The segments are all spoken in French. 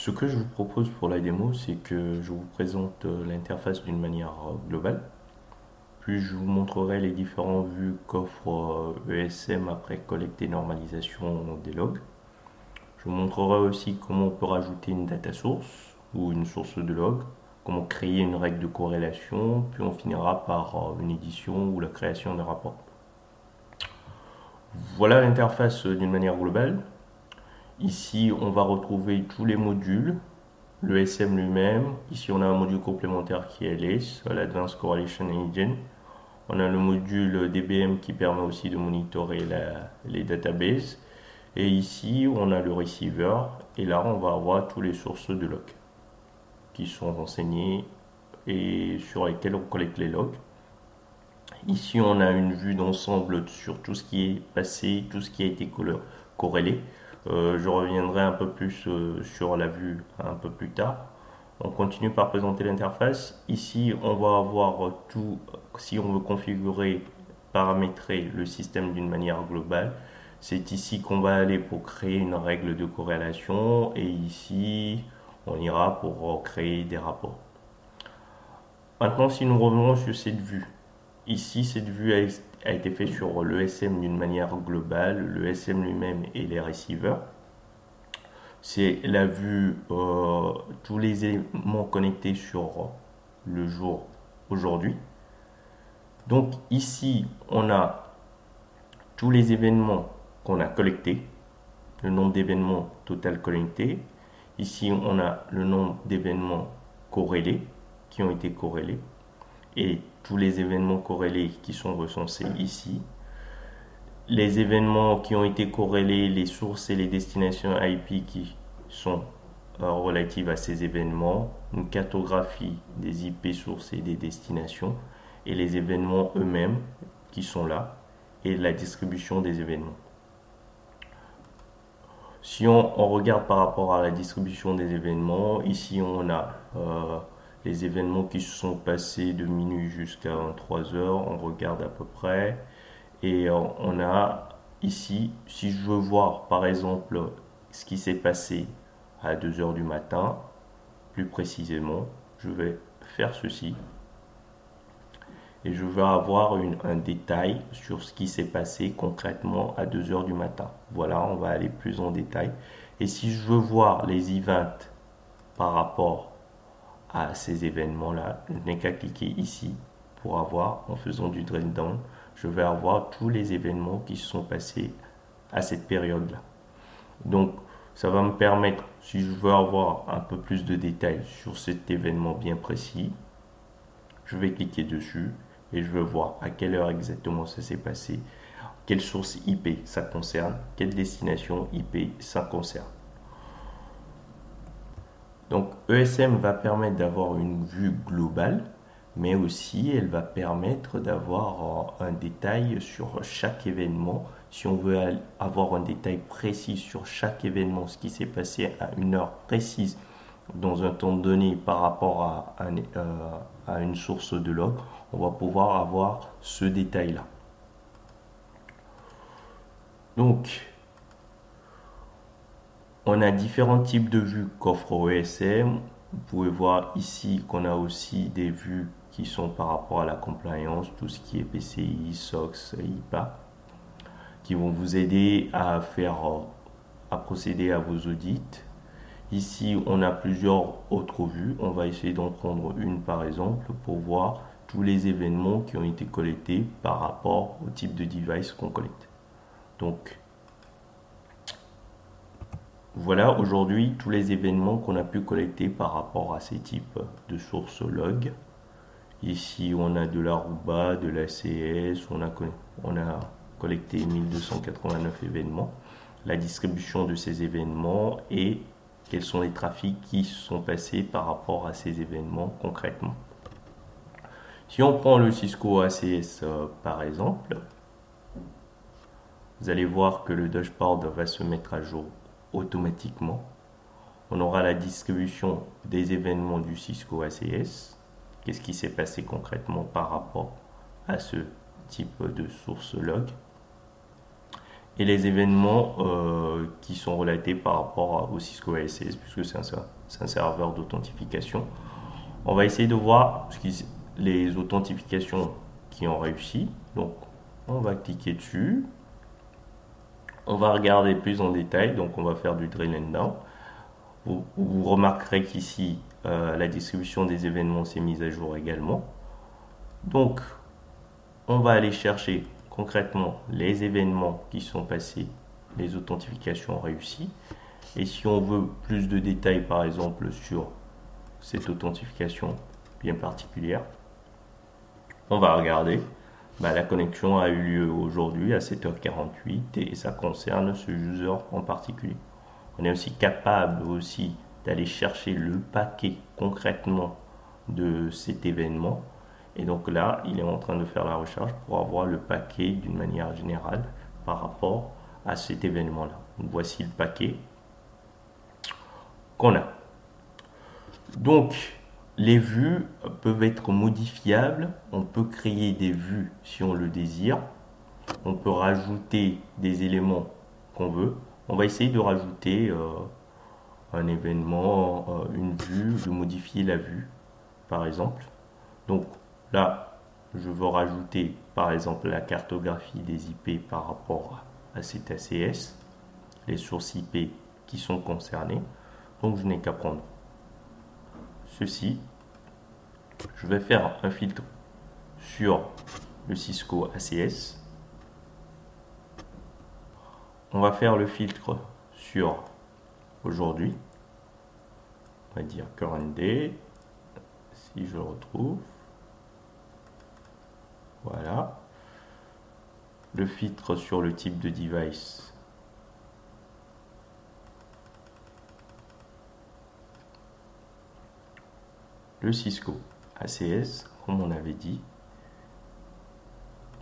Ce que je vous propose pour la démo, c'est que je vous présente l'interface d'une manière globale, puis je vous montrerai les différentes vues qu'offre ESM après collecte et normalisation des logs. Je vous montrerai aussi comment on peut rajouter une data source ou une source de log, comment créer une règle de corrélation, puis on finira par une édition ou la création d'un rapport. Voilà l'interface d'une manière globale. Ici, on va retrouver tous les modules, le SM lui-même. Ici, on a un module complémentaire qui est LACE, l'Advanced Correlation Engine. On a le module DBM qui permet aussi de monitorer les databases. Et ici, on a le receiver. Et là, on va avoir toutes les sources de logs qui sont renseignées et sur lesquelles on collecte les logs. Ici, on a une vue d'ensemble sur tout ce qui est passé, tout ce qui a été corrélé. Je reviendrai un peu plus sur la vue un peu plus tard. On continue par présenter l'interface. Ici, on va avoir tout, si on veut configurer, paramétrer le système d'une manière globale. C'est ici qu'on va aller pour créer une règle de corrélation et ici, on ira pour créer des rapports. Maintenant, si nous revenons sur cette vue, ici, cette vue a été faite sur l'ESM d'une manière globale, l'ESM lui-même et les receivers. C'est la vue, tous les éléments connectés sur le jour aujourd'hui. Donc ici, on a tous les événements qu'on a collectés, le nombre d'événements total connectés. Ici, on a le nombre d'événements corrélés, qui ont été corrélés, et tous les événements corrélés qui sont recensés ici. Les événements qui ont été corrélés, les sources et les destinations IP qui sont relatives à ces événements, une cartographie des IP sources et des destinations, et les événements eux-mêmes qui sont là, et la distribution des événements. Si on regarde par rapport à la distribution des événements, ici on a les événements qui se sont passés de minuit jusqu'à 23 heures, on regarde à peu près. Et on a ici, si je veux voir par exemple ce qui s'est passé à 2 heures du matin, plus précisément, je vais faire ceci. Et je vais avoir un détail sur ce qui s'est passé concrètement à 2 heures du matin. Voilà, on va aller plus en détail. Et si je veux voir les events par rapport à ces événements-là, je n'ai qu'à cliquer ici pour avoir, en faisant du drill down, je vais avoir tous les événements qui se sont passés à cette période-là. Donc, ça va me permettre, si je veux avoir un peu plus de détails sur cet événement bien précis, je vais cliquer dessus et je vais voir à quelle heure exactement ça s'est passé, quelle source IP ça concerne, quelle destination IP ça concerne. Donc ESM va permettre d'avoir une vue globale, mais aussi elle va permettre d'avoir un détail sur chaque événement. Si on veut avoir un détail précis sur chaque événement, ce qui s'est passé à une heure précise dans un temps donné par rapport à une source de log, on va pouvoir avoir ce détail-là. Donc, on a différents types de vues qu'offre ESM. Vous pouvez voir ici qu'on a aussi des vues qui sont par rapport à la compliance, tout ce qui est PCI, SOX, IPA, qui vont vous aider à à procéder à vos audits. Ici, on a plusieurs autres vues. On va essayer d'en prendre une par exemple pour voir tous les événements qui ont été collectés par rapport au type de device qu'on collecte. Donc, voilà aujourd'hui tous les événements qu'on a pu collecter par rapport à ces types de sources log. Ici, on a de l'Aruba, de l'ACS, on a collecté 1289 événements, la distribution de ces événements et quels sont les trafics qui sont passés par rapport à ces événements concrètement. Si on prend le Cisco ACS par exemple, vous allez voir que le dashboard va se mettre à jour automatiquement. On aura la distribution des événements du Cisco ACS. Qu'est-ce qui s'est passé concrètement par rapport à ce type de source log. et les événements qui sont relatés par rapport au Cisco ASS, puisque c'est un serveur d'authentification. On va essayer de voir les authentifications qui ont réussi. Donc, on va cliquer dessus. On va regarder plus en détail. Donc, on va faire du drill and down. Vous remarquerez qu'ici, la distribution des événements s'est mise à jour également. Donc, on va aller chercher concrètement les événements qui sont passés, les authentifications réussies. Et si on veut plus de détails, par exemple, sur cette authentification bien particulière, on va regarder. La connexion a eu lieu aujourd'hui à 7h48 et ça concerne ce user en particulier. On est aussi capable aussi d'aller chercher le paquet concrètement de cet événement. Et donc là, il est en train de faire la recherche pour avoir le paquet d'une manière générale par rapport à cet événement-là. Voici le paquet qu'on a. Donc, les vues peuvent être modifiables. On peut créer des vues si on le désire. On peut rajouter des éléments qu'on veut. On va essayer de rajouter un événement, une vue, de modifier la vue, par exemple. Donc là, je veux rajouter, par exemple, la cartographie des IP par rapport à cet ACS, les sources IP qui sont concernées. Donc je n'ai qu'à prendre ceci. Je vais faire un filtre sur le Cisco ACS. On va faire le filtre sur aujourd'hui. On va dire current day. Si je le retrouve. Voilà. Le filtre sur le type de device. Le Cisco ACS, comme on avait dit.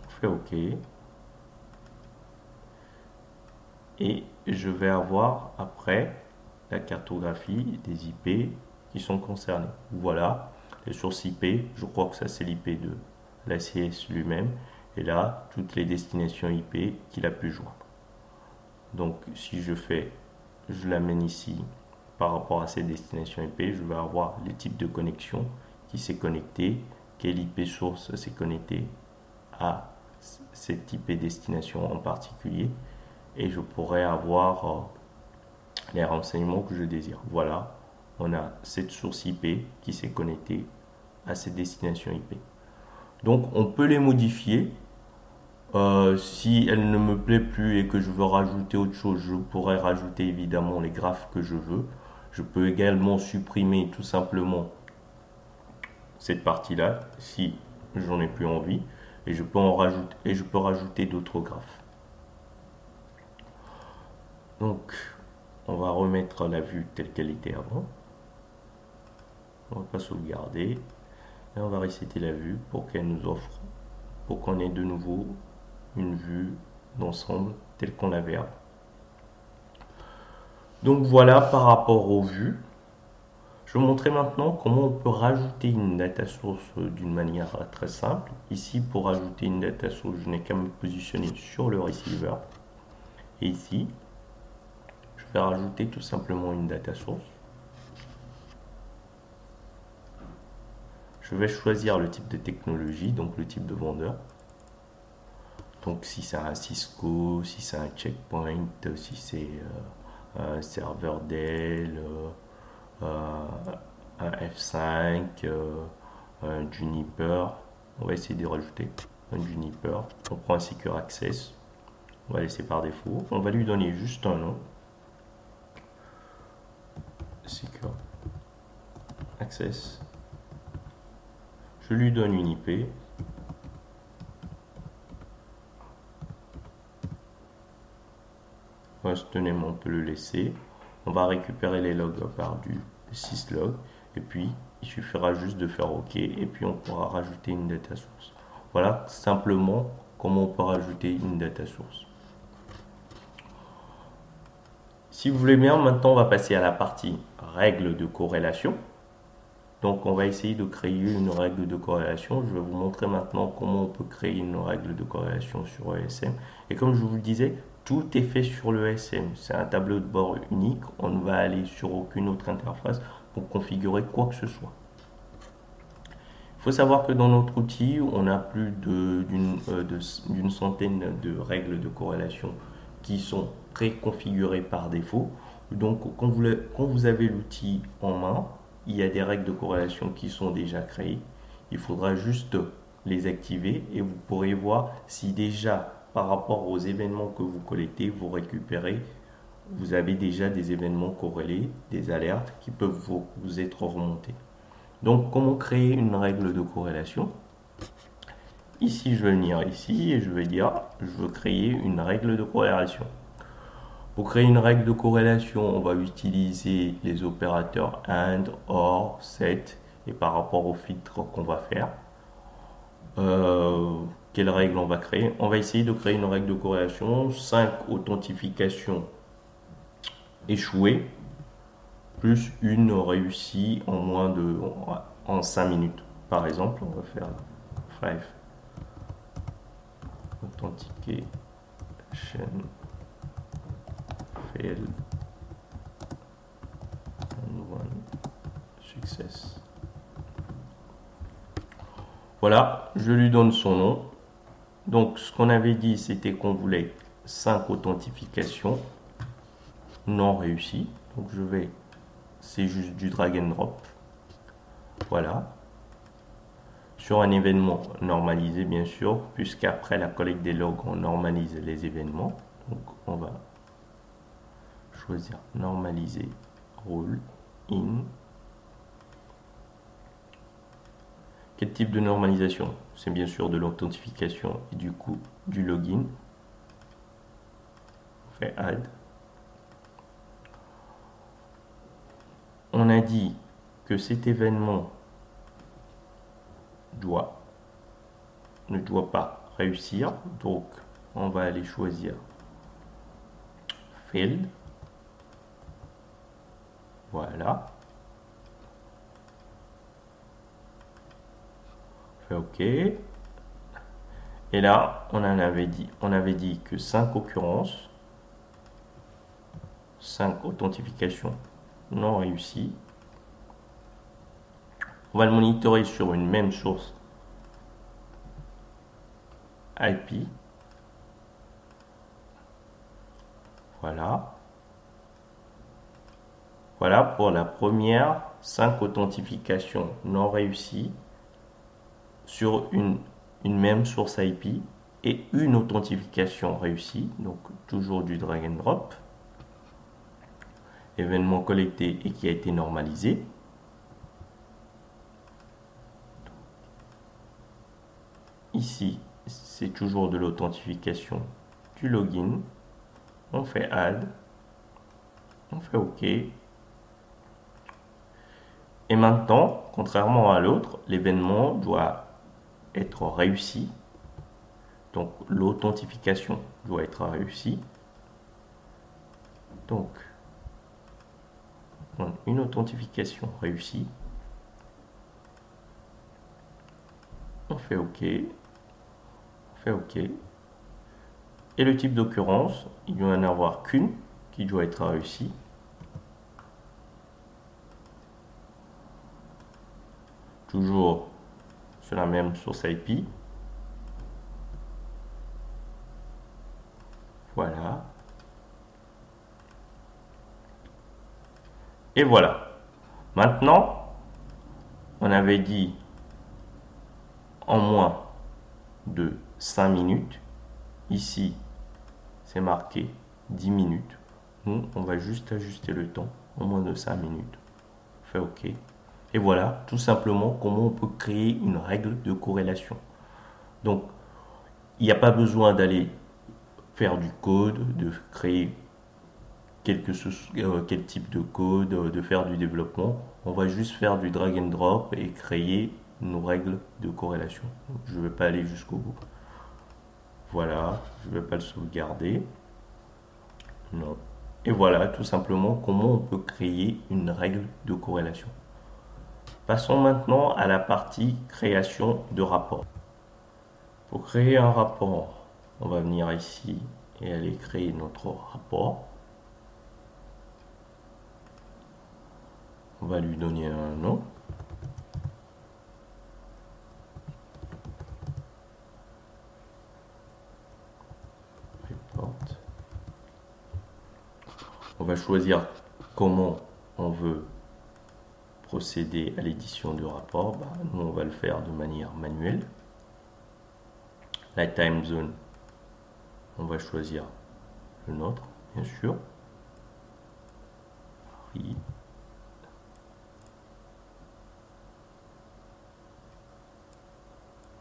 On fait OK. Et je vais avoir après la cartographie des IP qui sont concernés. Voilà, les sources IP, je crois que ça c'est l'IP de l'ACS lui-même. Et là, toutes les destinations IP qu'il a pu joindre. Donc si je l'amène ici par rapport à ces destinations IP, je vais avoir les types de connexion qui s'est connecté, quelle IP source s'est connecté à cette IP destination en particulier. Et je pourrais avoir les renseignements que je désire. Voilà, on a cette source IP qui s'est connectée à cette destination IP. Donc on peut les modifier. Si elle ne me plaît plus et que je veux rajouter autre chose, je pourrais rajouter évidemment les graphes que je veux. Je peux également supprimer tout simplement cette partie-là si j'en ai plus envie. Et je peux rajouter d'autres graphes. Donc, on va remettre la vue telle qu'elle était avant. On va pas sauvegarder. Et on va resetter la vue pour qu'elle nous offre, pour qu'on ait de nouveau une vue d'ensemble telle qu'on l'avait avant. Donc voilà par rapport aux vues. Je vais vous montrer maintenant comment on peut rajouter une data source d'une manière très simple. Ici, pour rajouter une data source, je n'ai qu'à me positionner sur le receiver. Et ici, je vais rajouter tout simplement une data source. Je vais choisir le type de technologie, donc le type de vendeur. Donc si c'est un Cisco, si c'est un Checkpoint, si c'est un serveur Dell, un F5, un Juniper. On va essayer de rajouter un Juniper. On prend un Secure Access. On va laisser par défaut. On va lui donner juste un nom. Secure Access. Je lui donne une IP. Instantanément, on peut le laisser. On va récupérer les logs à part du syslog. Et puis, il suffira juste de faire OK. Et puis, on pourra rajouter une data source. Voilà simplement comment on peut rajouter une data source. Si vous voulez bien, maintenant, on va passer à la partie règles de corrélation. Donc, on va essayer de créer une règle de corrélation. Je vais vous montrer maintenant comment on peut créer une règle de corrélation sur ESM. Et comme je vous le disais, tout est fait sur le SM. C'est un tableau de bord unique. On ne va aller sur aucune autre interface pour configurer quoi que ce soit. Il faut savoir que dans notre outil, on a plus d'une centaine de règles de corrélation qui sont préconfigurées par défaut. Donc, quand vous avez l'outil en main, il y a des règles de corrélation qui sont déjà créées. Il faudra juste les activer et vous pourrez voir si déjà, par rapport aux événements que vous collectez, vous récupérez, vous avez déjà des événements corrélés, des alertes qui peuvent vous être remontés. Donc, comment créer une règle de corrélation? Ici, je vais venir ici et je vais dire, je veux créer une règle de corrélation. Pour créer une règle de corrélation, on va utiliser les opérateurs AND, OR, SET et par rapport au filtre qu'on va faire. Quelle règle on va créer? On va essayer de créer une règle de corrélation, 5 authentifications échouées, plus une réussie en 5 minutes. Par exemple, on va faire 5 authentication fail and 1 success. Voilà, je lui donne son nom. Donc, ce qu'on avait dit, c'était qu'on voulait 5 authentifications non réussies. Donc, c'est juste du drag and drop. Voilà. Sur un événement normalisé, bien sûr, puisqu'après la collecte des logs, on normalise les événements. Donc, on va choisir normaliser rule in. Quel type de normalisation? C'est bien sûr de l'authentification et du coup du login. On fait add. On a dit que cet événement ne doit pas réussir, donc on va aller choisir failed. Voilà. On fait OK. Et là, on avait dit que 5 occurrences, 5 authentifications non réussies. On va le monitorer sur une même source IP. Voilà. Voilà pour la première 5 authentifications non réussies sur une même source IP et une authentification réussie, donc toujours du drag and drop. Événement collecté et qui a été normalisé. Ici, c'est toujours de l'authentification, du login. On fait add. On fait OK. Et maintenant, contrairement à l'autre, l'événement doit être réussi. Donc, l'authentification doit être réussie. Donc, une authentification réussie. On fait OK. On fait OK. Et le type d'occurrence, il doit y en avoir qu'une qui doit être réussie. Toujours sur la même source IP. Voilà. Et voilà. Maintenant, on avait dit en moins de 5 minutes. Ici, c'est marqué 10 minutes. Nous, on va juste ajuster le temps en moins de 5 minutes. On fait OK. Et voilà, tout simplement, comment on peut créer une règle de corrélation. Donc, il n'y a pas besoin d'aller faire du code, de créer quel type de code, de faire du développement. On va juste faire du drag and drop et créer nos règles de corrélation. Donc, je ne vais pas aller jusqu'au bout. Voilà, je ne vais pas le sauvegarder. Non. Et voilà tout simplement comment on peut créer une règle de corrélation. Passons maintenant à la partie création de rapport. Pour créer un rapport, on va venir ici et aller créer notre rapport. On va lui donner un nom. Report. On va choisir comment on veut procéder à l'édition du rapport. Nous, on va le faire de manière manuelle. La time zone, on va choisir le nôtre, bien sûr. Paris.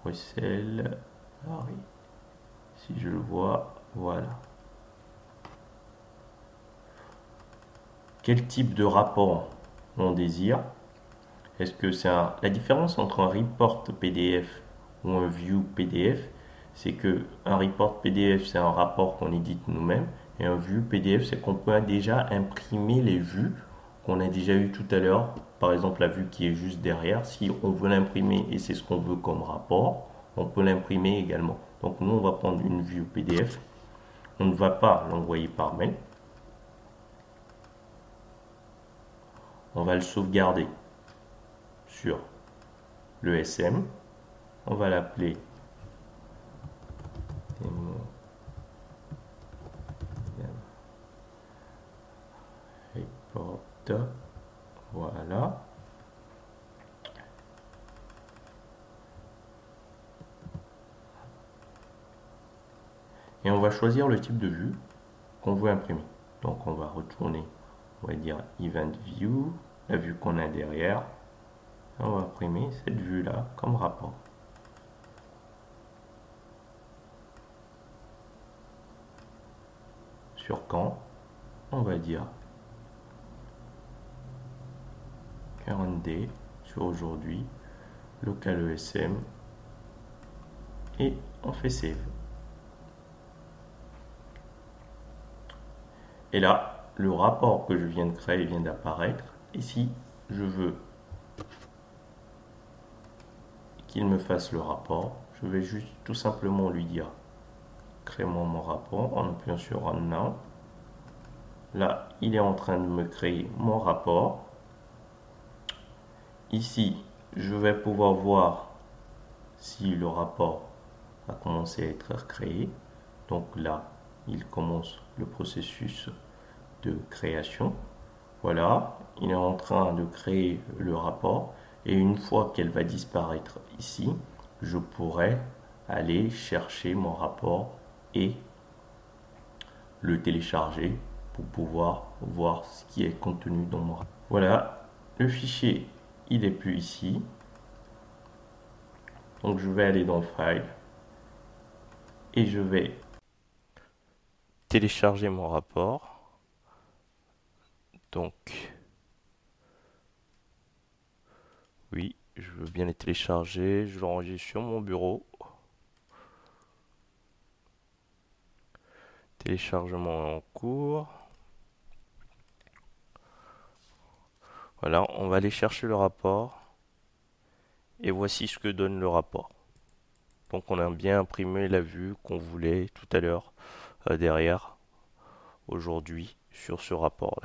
Bruxelles, Paris. Si je le vois, voilà. Quel type de rapport on désire? Est-ce que c'est la différence entre un report PDF ou un view PDF, c'est que un report PDF c'est un rapport qu'on édite nous-mêmes et un view PDF c'est qu'on peut déjà imprimer les vues qu'on a déjà eu tout à l'heure. Par exemple la vue qui est juste derrière, si on veut l'imprimer et c'est ce qu'on veut comme rapport, on peut l'imprimer également. Donc nous on va prendre une vue PDF, on ne va pas l'envoyer par mail, on va le sauvegarder sur le SM, on va l'appeler report, voilà. Et on va choisir le type de vue qu'on veut imprimer. Donc on va retourner, on va dire Event View, la vue qu'on a derrière. On va imprimer cette vue-là comme rapport. Sur quand, on va dire current day sur aujourd'hui, local ESM, et on fait save. Et là, le rapport que je viens de créer vient d'apparaître. Et si je veux qu'il me fasse le rapport, je vais juste tout simplement lui dire crée-moi mon rapport en appuyant sur Run Now. Là, il est en train de me créer mon rapport. Ici, je vais pouvoir voir si le rapport a commencé à être créé. Donc là, il commence le processus de création. Voilà, il est en train de créer le rapport. Et une fois qu'elle va disparaître ici, je pourrai aller chercher mon rapport et le télécharger pour pouvoir voir ce qui est contenu dans mon rapport. Voilà, le fichier, il n'est plus ici. Donc je vais aller dans File et je vais télécharger mon rapport. Donc, oui, je veux bien les télécharger. Je l'enregistre sur mon bureau. Téléchargement en cours. Voilà, on va aller chercher le rapport. Et voici ce que donne le rapport. Donc on a bien imprimé la vue qu'on voulait tout à l'heure derrière aujourd'hui sur ce rapport-là.